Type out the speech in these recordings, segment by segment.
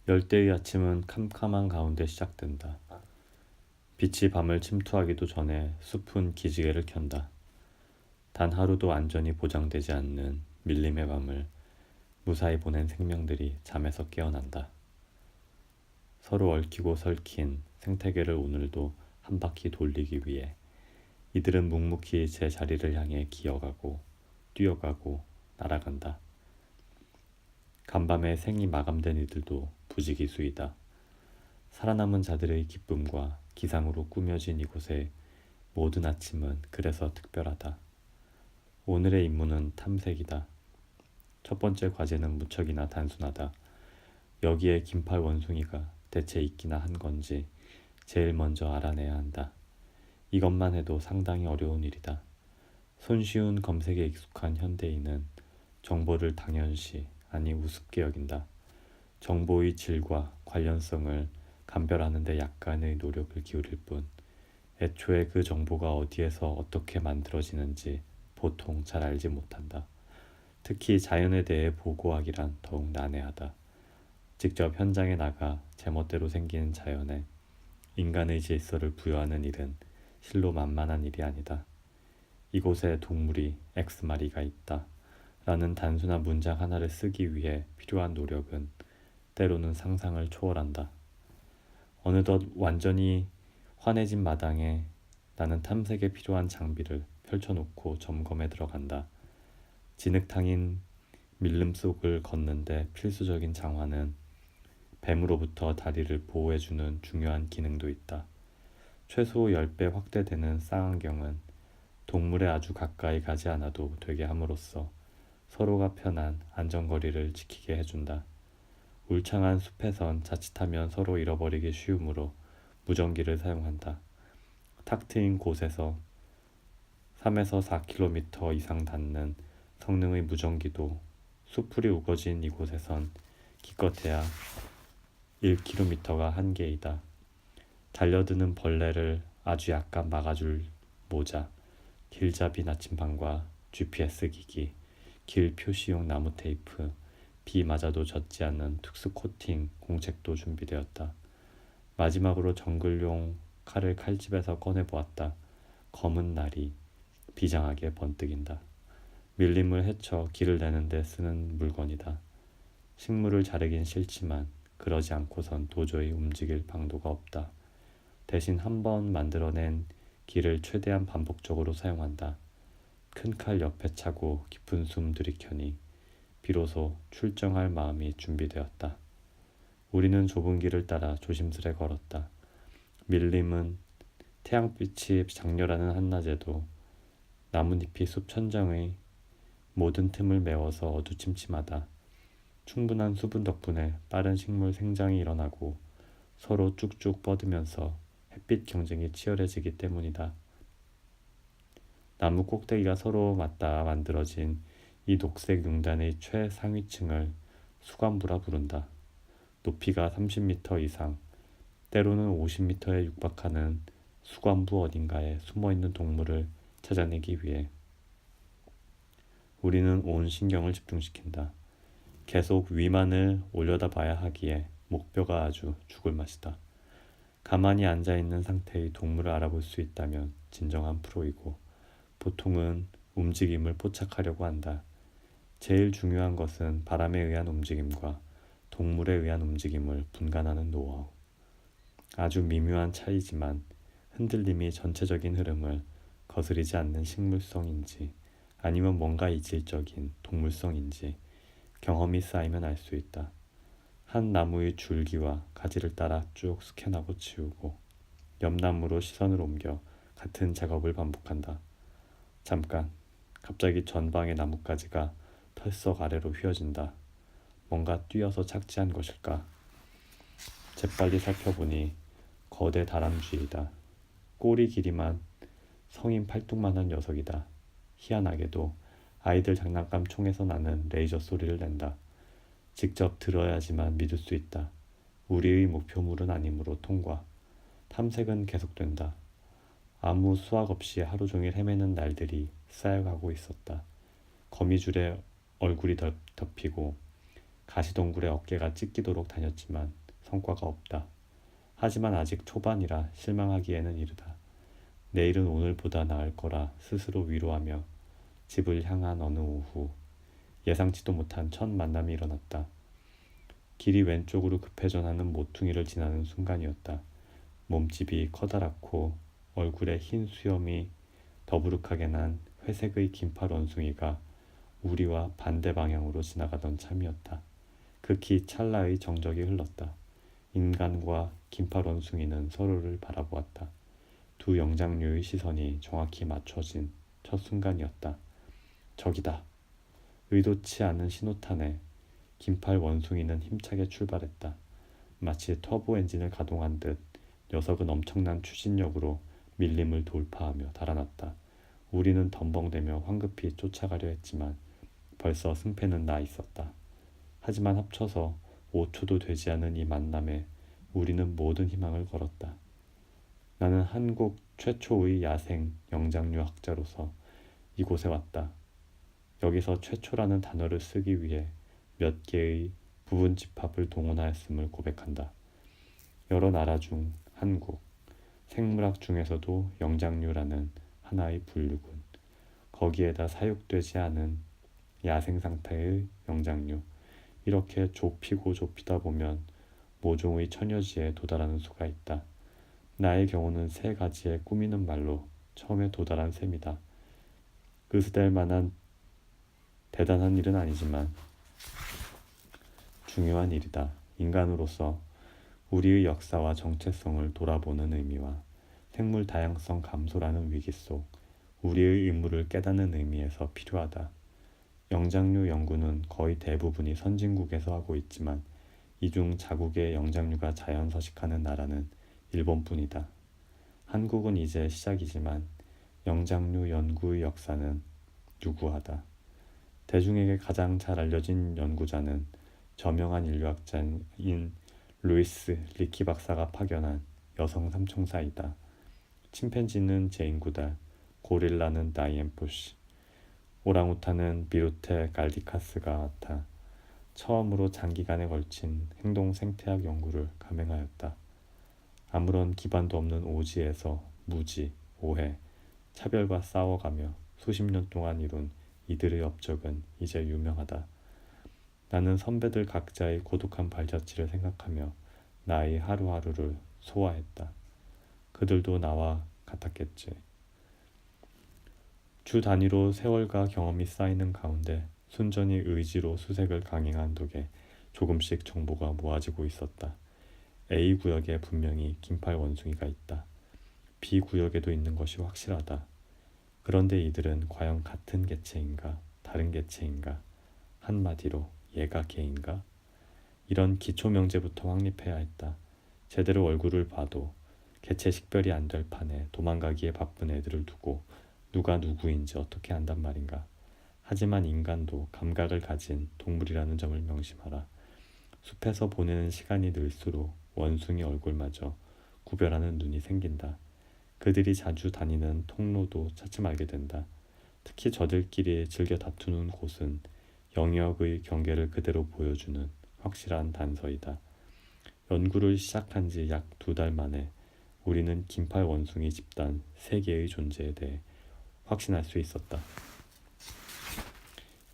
열대의 아침은 캄캄한 가운데 시작된다. 빛이 밤을 침투하기도 전에 숲은 기지개를 켠다. 단 하루도 안전이 보장되지 않는 밀림의 밤을 무사히 보낸 생명들이 잠에서 깨어난다. 서로 얽히고 설킨 생태계를 오늘도 한 바퀴 돌리기 위해 이들은 묵묵히 제 자리를 향해 기어가고 뛰어가고 날아간다. 간밤에 생이 마감된 이들도 부지기수이다. 살아남은 자들의 기쁨과 기상으로 꾸며진 이곳의 모든 아침은 그래서 특별하다. 오늘의 임무는 탐색이다. 첫 번째 과제는 무척이나 단순하다. 여기에 긴팔 원숭이가 대체 있기나 한 건지 제일 먼저 알아내야 한다. 이것만 해도 상당히 어려운 일이다. 손쉬운 검색에 익숙한 현대인은 정보를 당연시 아니 우습게 여긴다. 정보의 질과 관련성을 감별하는 데 약간의 노력을 기울일 뿐 애초에 그 정보가 어디에서 어떻게 만들어지는지 보통 잘 알지 못한다. 특히 자연에 대해 보고하기란 더욱 난해하다. 직접 현장에 나가 제멋대로 생긴 자연에 인간의 질서를 부여하는 일은 실로 만만한 일이 아니다. 이곳에 동물이 X마리가 있다. 라는 단순한 문장 하나를 쓰기 위해 필요한 노력은 때로는 상상을 초월한다. 어느덧 완전히 환해진 마당에 나는 탐색에 필요한 장비를 펼쳐놓고 점검에 들어간다. 진흙탕인 밀림 속을 걷는데 필수적인 장화는 뱀으로부터 다리를 보호해주는 중요한 기능도 있다. 최소 10배 확대되는 쌍안경은 동물에 아주 가까이 가지 않아도 되게 함으로써 서로가 편한 안전거리를 지키게 해준다. 울창한 숲에선 자칫하면 서로 잃어버리기 쉬우므로 무전기를 사용한다. 탁 트인 곳에서 3에서 4km 이상 닿는 성능의 무전기도 숲풀이 우거진 이곳에선 기껏해야 1km가 한계이다. 달려드는 벌레를 아주 약간 막아줄 모자, 길잡이 나침반과 GPS 기기, 길 표시용 나무 테이프, 비 맞아도 젖지 않는 특수 코팅 공책도 준비되었다. 마지막으로 정글용 칼을 칼집에서 꺼내보았다. 검은 날이 비장하게 번뜩인다. 밀림을 헤쳐 길을 내는 데 쓰는 물건이다. 식물을 자르긴 싫지만 그러지 않고선 도저히 움직일 방도가 없다. 대신 한 번 만들어낸 길을 최대한 반복적으로 사용한다. 큰 칼 옆에 차고 깊은 숨 들이켜니 비로소 출정할 마음이 준비되었다. 우리는 좁은 길을 따라 조심스레 걸었다. 밀림은 태양빛이 장렬하는 한낮에도 나뭇잎이 숲 천장의 모든 틈을 메워서 어두침침하다. 충분한 수분 덕분에 빠른 식물 생장이 일어나고 서로 쭉쭉 뻗으면서 햇빛 경쟁이 치열해지기 때문이다. 나무 꼭대기가 서로 맞닿아 만들어진 이 녹색 융단의 최상위층을 수관부라 부른다. 높이가 30m 이상, 때로는 50m에 육박하는 수관부 어딘가에 숨어있는 동물을 찾아내기 위해 우리는 온 신경을 집중시킨다. 계속 위만을 올려다봐야 하기에 목표가 아주 죽을 맛이다. 가만히 앉아있는 상태의 동물을 알아볼 수 있다면 진정한 프로이고 보통은 움직임을 포착하려고 한다. 제일 중요한 것은 바람에 의한 움직임과 동물에 의한 움직임을 분간하는 노하우. 아주 미묘한 차이지만 흔들림이 전체적인 흐름을 거스리지 않는 식물성인지 아니면 뭔가 이질적인 동물성인지 경험이 쌓이면 알 수 있다. 한 나무의 줄기와 가지를 따라 쭉 스캔하고 치우고 옆 나무로 시선을 옮겨 같은 작업을 반복한다. 잠깐, 갑자기 전방의 나뭇가지가 털썩 아래로 휘어진다. 뭔가 뛰어서 착지한 것일까? 재빨리 살펴보니 거대 다람쥐이다. 꼬리 길이만 성인 팔뚝만한 녀석이다. 희한하게도 아이들 장난감 총에서 나는 레이저 소리를 낸다. 직접 들어야지만 믿을 수 있다. 우리의 목표물은 아니므로 통과. 탐색은 계속된다. 아무 수확 없이 하루 종일 헤매는 날들이 쌓여가고 있었다. 거미줄에 얼굴이 덮이고 가시동굴의 어깨가 찢기도록 다녔지만 성과가 없다. 하지만 아직 초반이라 실망하기에는 이르다. 내일은 오늘보다 나을 거라 스스로 위로하며 집을 향한 어느 오후, 예상치도 못한 첫 만남이 일어났다. 길이 왼쪽으로 급회전하는 모퉁이를 지나는 순간이었다. 몸집이 커다랗고 얼굴에 흰 수염이 더부룩하게 난 회색의 긴팔 원숭이가 우리와 반대 방향으로 지나가던 참이었다. 극히 찰나의 정적이 흘렀다. 인간과 긴팔 원숭이는 서로를 바라보았다. 두 영장류의 시선이 정확히 맞춰진 첫 순간이었다. 저기다. 의도치 않은 신호탄에 긴팔 원숭이는 힘차게 출발했다. 마치 터보 엔진을 가동한 듯 녀석은 엄청난 추진력으로 밀림을 돌파하며 달아났다. 우리는 덤벙대며 황급히 쫓아가려 했지만 벌써 승패는 나 있었다. 하지만 합쳐서 5초도 되지 않은 이 만남에 우리는 모든 희망을 걸었다. 나는 한국 최초의 야생 영장류 학자로서 이곳에 왔다. 여기서 최초라는 단어를 쓰기 위해 몇 개의 부분 집합을 동원하였음을 고백한다. 여러 나라 중 한국, 생물학 중에서도 영장류라는 하나의 분류군. 거기에다 사육되지 않은 야생 상태의 영장류. 이렇게 좁히고 좁히다 보면 모종의 천여지에 도달하는 수가 있다. 나의 경우는 세 가지의 꾸미는 말로 처음에 도달한 셈이다. 의스될 만한 대단한 일은 아니지만 중요한 일이다. 인간으로서 우리의 역사와 정체성을 돌아보는 의미와 생물 다양성 감소라는 위기 속 우리의 의무를 깨닫는 의미에서 필요하다. 영장류 연구는 거의 대부분이 선진국에서 하고 있지만 이 중 자국의 영장류가 자연 서식하는 나라는 일본뿐이다. 한국은 이제 시작이지만 영장류 연구의 역사는 유구하다. 대중에게 가장 잘 알려진 연구자는 저명한 인류학자인 루이스 리키 박사가 파견한 여성 삼총사이다. 침팬지는 제인 구달, 고릴라는 다이앤 포시, 오랑우탄은 비루테 갈디카스가 같아 처음으로 장기간에 걸친 행동 생태학 연구를 감행하였다. 아무런 기반도 없는 오지에서 무지, 오해, 차별과 싸워가며 수십 년 동안 이룬 이들의 업적은 이제 유명하다. 나는 선배들 각자의 고독한 발자취를 생각하며 나의 하루하루를 소화했다. 그들도 나와 같았겠지. 주 단위로 세월과 경험이 쌓이는 가운데 순전히 의지로 수색을 강행한 덕에 조금씩 정보가 모아지고 있었다. A 구역에 분명히 긴팔 원숭이가 있다. B 구역에도 있는 것이 확실하다. 그런데 이들은 과연 같은 개체인가 다른 개체인가? 한마디로 얘가 개인가? 이런 기초 명제부터 확립해야 했다. 제대로 얼굴을 봐도 개체 식별이 안 될 판에 도망가기에 바쁜 애들을 두고 누가 누구인지 어떻게 안단 말인가. 하지만 인간도 감각을 가진 동물이라는 점을 명심하라. 숲에서 보내는 시간이 늘수록 원숭이 얼굴마저 구별하는 눈이 생긴다. 그들이 자주 다니는 통로도 차츰 알게 된다. 특히 저들끼리 즐겨 다투는 곳은 영역의 경계를 그대로 보여주는 확실한 단서이다. 연구를 시작한 지 약 2달 만에 우리는 긴팔 원숭이 집단 3개의 존재에 대해 확신할 수 있었다.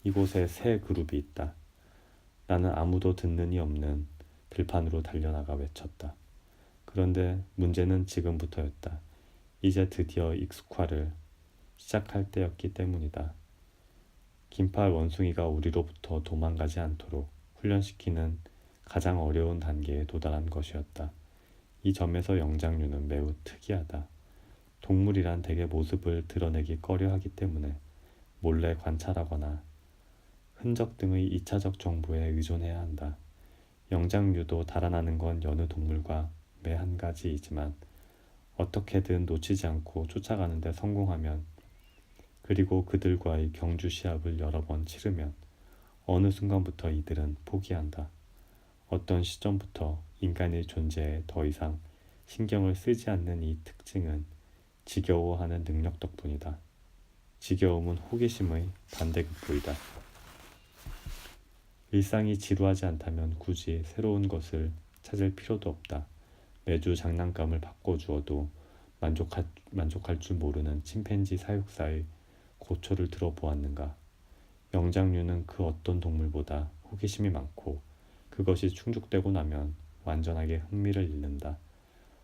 이곳에 세 그룹이 있다. 나는 아무도 듣는 이 없는 들판으로 달려나가 외쳤다. 그런데 문제는 지금부터였다. 이제 드디어 익숙화를 시작할 때였기 때문이다. 긴팔 원숭이가 우리로부터 도망가지 않도록 훈련시키는 가장 어려운 단계에 도달한 것이었다. 이 점에서 영장류는 매우 특이하다. 동물이란 대개 모습을 드러내기 꺼려하기 때문에 몰래 관찰하거나 흔적 등의 2차적 정보에 의존해야 한다. 영장류도 달아나는 건 여느 동물과 매 한 가지이지만 어떻게든 놓치지 않고 쫓아가는 데 성공하면, 그리고 그들과의 경주 시합을 여러 번 치르면 어느 순간부터 이들은 포기한다. 어떤 시점부터 인간의 존재에 더 이상 신경을 쓰지 않는 이 특징은 지겨워하는 능력 덕분이다. 지겨움은 호기심의 반대급부이다. 일상이 지루하지 않다면 굳이 새로운 것을 찾을 필요도 없다. 매주 장난감을 바꿔주어도 만족할 줄 모르는 침팬지 사육사의 고초를 들어보았는가? 영장류는 그 어떤 동물보다 호기심이 많고 그것이 충족되고 나면 완전하게 흥미를 잃는다.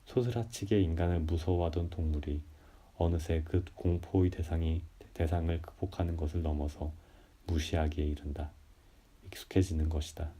소스라치게 인간을 무서워하던 동물이 어느새 그 공포의 대상을 극복하는 것을 넘어서 무시하기에 이른다. 익숙해지는 것이다.